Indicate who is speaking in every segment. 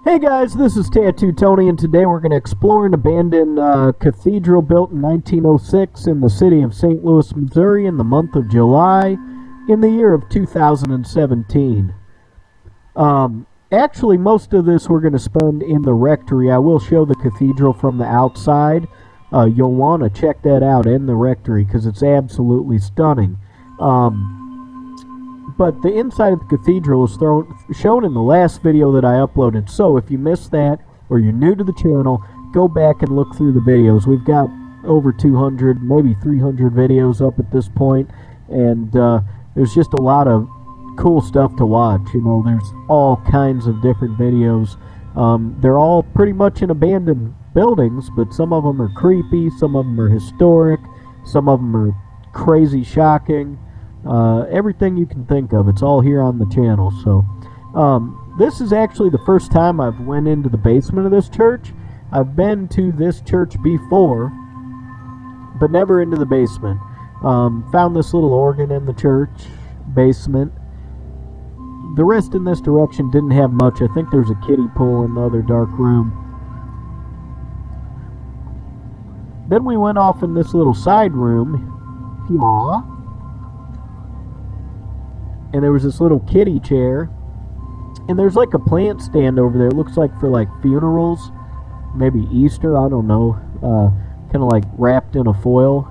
Speaker 1: Hey guys, this is Tattoo Tony, and today we're going to explore an abandoned cathedral built in 1906 in the city of St. Louis, Missouri in the month of July in the year of 2017. Actually, most of this we're going to spend in the Rectory. I will show the cathedral from the outside. You'll want to check that out in the Rectory because it's absolutely stunning. But the inside of the cathedral is shown in the last video that I uploaded. So if you missed that or you're new to the channel, go back and look through the videos. We've got over 200, maybe 300 videos up at this point, and there's just a lot of cool stuff to watch. You know, there's all kinds of different videos. They're all pretty much in abandoned buildings, but some of them are creepy, some of them are historic, some of them are crazy shocking. Everything you can think of, it's all here on the channel. So this is actually the first time I've went into the basement of this church. I've been to this church before, but never into the basement. Found this little organ in the church basement. The rest in this direction didn't have much. I think there's a kiddie pool in the other dark room. Then we went off in this little side room here. And there was this little kiddie chair, and there's like a plant stand over there. It looks like for like funerals, maybe Easter, I don't know, kind of like wrapped in a foil.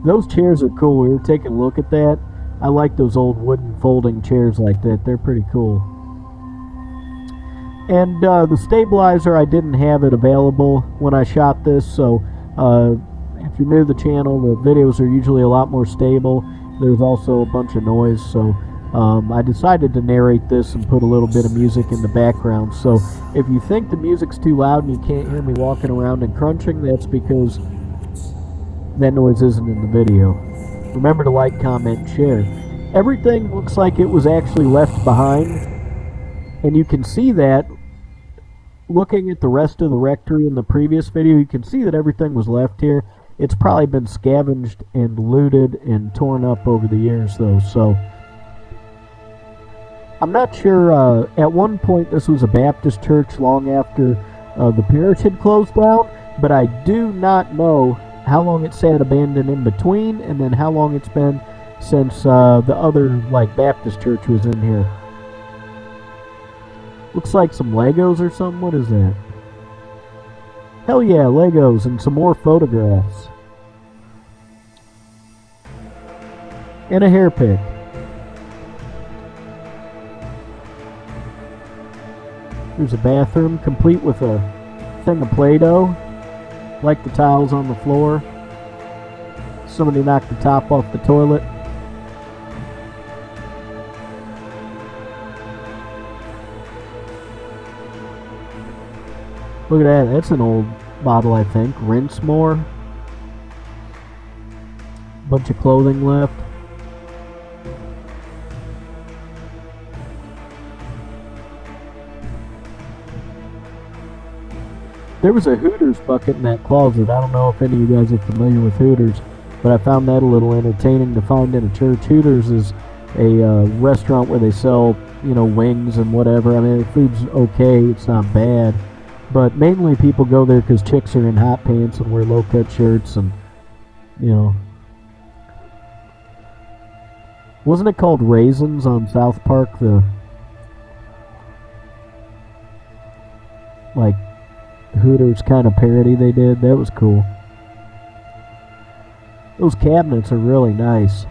Speaker 1: Those chairs are cool. We were taking a look at that. I like those old wooden folding chairs like that. They're pretty cool. And the stabilizer, I didn't have it available when I shot this, so if you're new to the channel, the videos are usually a lot more stable. There's also a bunch of noise, so I decided to narrate this and put a little bit of music in the background. So if you think the music's too loud and you can't hear me walking around and crunching, that's because that noise isn't in the video. Remember to like, comment, and share. Everything looks like it was actually left behind, and you can see that looking at the rest of the Rectory in the previous video. You can see that everything was left here. It's probably been scavenged and looted and torn up over the years, though, so I'm not sure. At one point this was a Baptist church long after the parish had closed down, but I do not know how long it sat abandoned in between, and then how long it's been since the other like Baptist church was in here. Looks like some Legos or something. What is that? Hell yeah, Legos and some more photographs. And a hair pick. There's a bathroom complete with a thing of Play-Doh. Like the tiles on the floor. Somebody knocked the top off the toilet. Look at that, that's an old bottle, I think. Rinse more. Bunch of clothing left. There was a Hooters bucket in that closet. I don't know if any of you guys are familiar with Hooters, but I found that a little entertaining to find in a church. Hooters is a restaurant where they sell, you know, wings and whatever. I mean, the food's okay, it's not bad. But mainly people go there because chicks are in hot pants and wear low-cut shirts and, you know. Wasn't it called Raisins on South Park? The, like, Hooters kind of parody they did? That was cool. Those cabinets are really nice.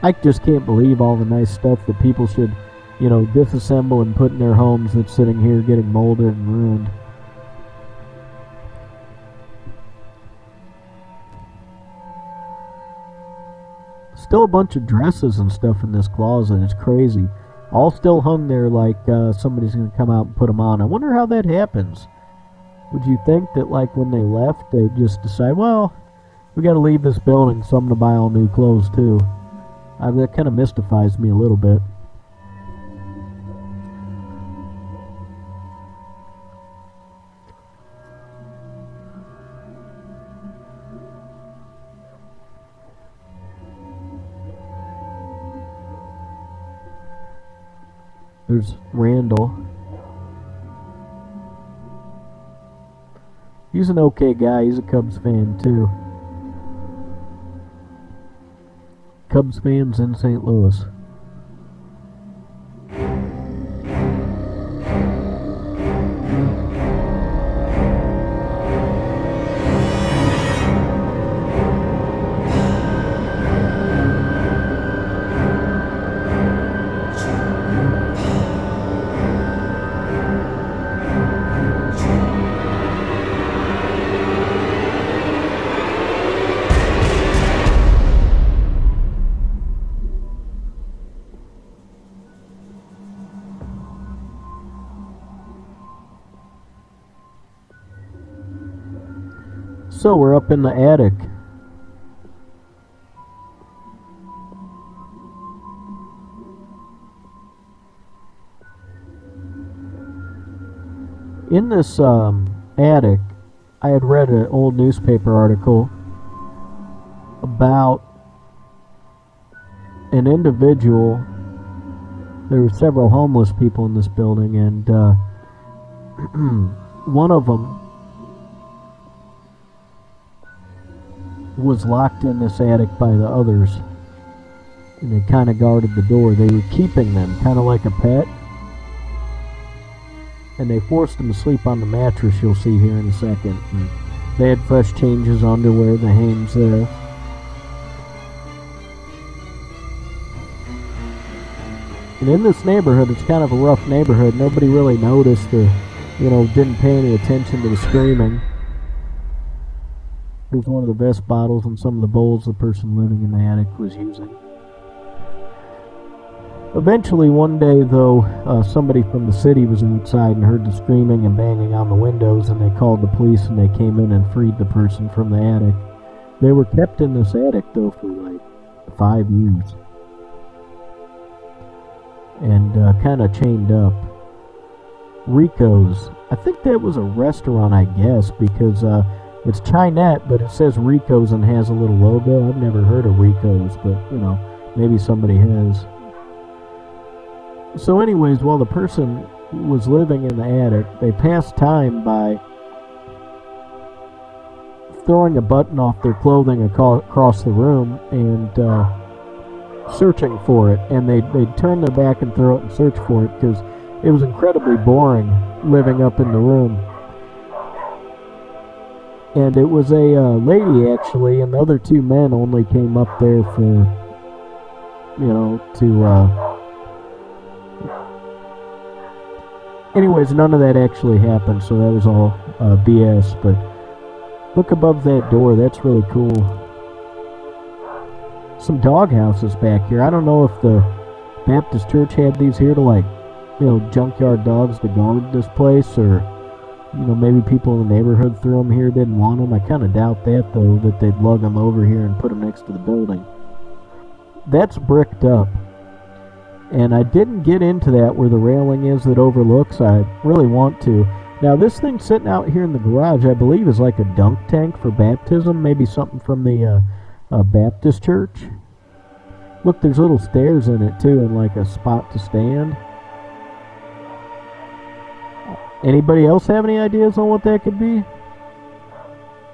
Speaker 1: I just can't believe all the nice stuff that people should, you know, disassemble and put in their homes that's sitting here getting molded and ruined. Still a bunch of dresses and stuff in this closet. It's crazy. All still hung there like somebody's going to come out and put them on. I wonder how that happens. Would you think that, like, when they left, they just decide, well, we got to leave this building, so I'm going to buy all new clothes too? That kind of mystifies me a little bit. There's Randall. He's an okay guy. He's a Cubs fan too. Cubs fans in St. Louis. So we're up in the attic. In this attic, I had read an old newspaper article about an individual. There were several homeless people in this building, and one of them was locked in this attic by the others, and they kind of guarded the door. They were keeping them kind of like a pet, and they forced them to sleep on the mattress, you'll see here in a second. And they had fresh changes, underwear, the Hanes there. And in this neighborhood, it's kind of a rough neighborhood. Nobody really noticed or, didn't pay any attention to the screaming. Here's one of the best bottles and some of the bowls the person living in the attic was using. Eventually, one day, though, somebody from the city was outside and heard the screaming and banging on the windows, and they called the police, and they came in and freed the person from the attic. They were kept in this attic, though, for like 5 years. And kind of chained up. Rico's. I think that was a restaurant, I guess, because it's Chinette, but it says Rico's and has a little logo. I've never heard of Rico's, but, maybe somebody has. So anyways, while the person was living in the attic, they passed time by throwing a button off their clothing across the room and searching for it. And they'd turn their back and throw it and search for it because it was incredibly boring living up in the room. And it was a lady, actually, and the other 2 men only came up there for, Anyways, none of that actually happened, so that was all BS. But look above that door, that's really cool. Some dog houses back here. I don't know if the Baptist church had these here to, junkyard dogs to guard this place, or maybe people in the neighborhood threw them here, didn't want them. I kind of doubt that, though, that they'd lug them over here and put them next to the building. That's bricked up. And I didn't get into that where the railing is that overlooks. I really want to. Now, this thing sitting out here in the garage, I believe, is like a dunk tank for baptism. Maybe something from the Baptist church. Look, there's little stairs in it, too, and like a spot to stand. Anybody else have any ideas on what that could be?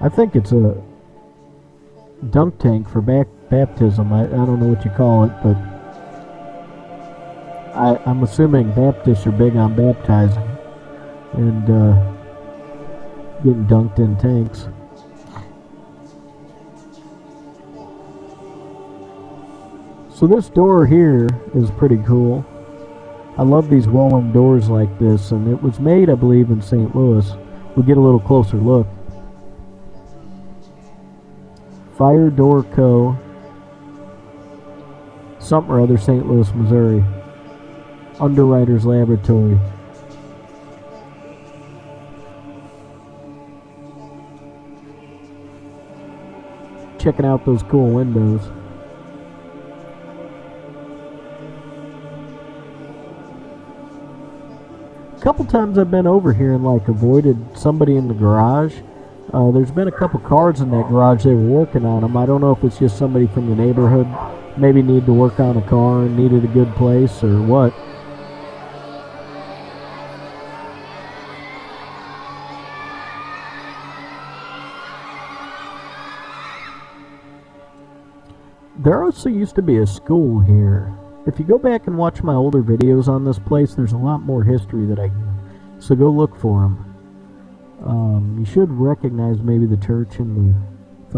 Speaker 1: I think it's a dunk tank for baptism. I don't know what you call it, but I'm assuming Baptists are big on baptizing and getting dunked in tanks. So this door here is pretty cool. I love these rolling doors like this, and it was made, I believe, in St. Louis. We'll get a little closer look. Fire Door Co. Something or other, St. Louis, Missouri. Underwriter's Laboratory. Checking out those cool windows. A couple times I've been over here and avoided somebody in the garage. There's been a couple cars in that garage. They were working on them. I don't know if it's just somebody from the neighborhood maybe needed to work on a car and needed a good place or what. There also used to be a school here. If you go back and watch my older videos on this place, there's a lot more history that I give. So go look for them. You should recognize maybe the church in the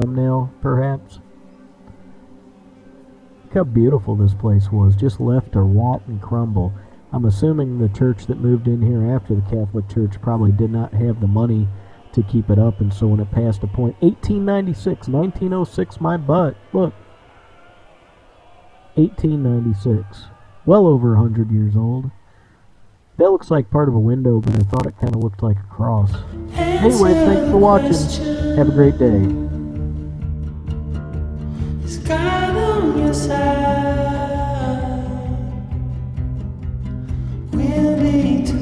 Speaker 1: thumbnail, perhaps. Look how beautiful this place was, just left to rot and crumble. I'm assuming the church that moved in here after the Catholic Church probably did not have the money to keep it up, and so when it passed a point, 1896, 1906, my butt, look. 1896, well over 100 years old. That looks like part of a window, but I thought it kind of looked like a cross. Anyway, thanks for watching. Have a great day.
Speaker 2: Is God on your side? We'll be together.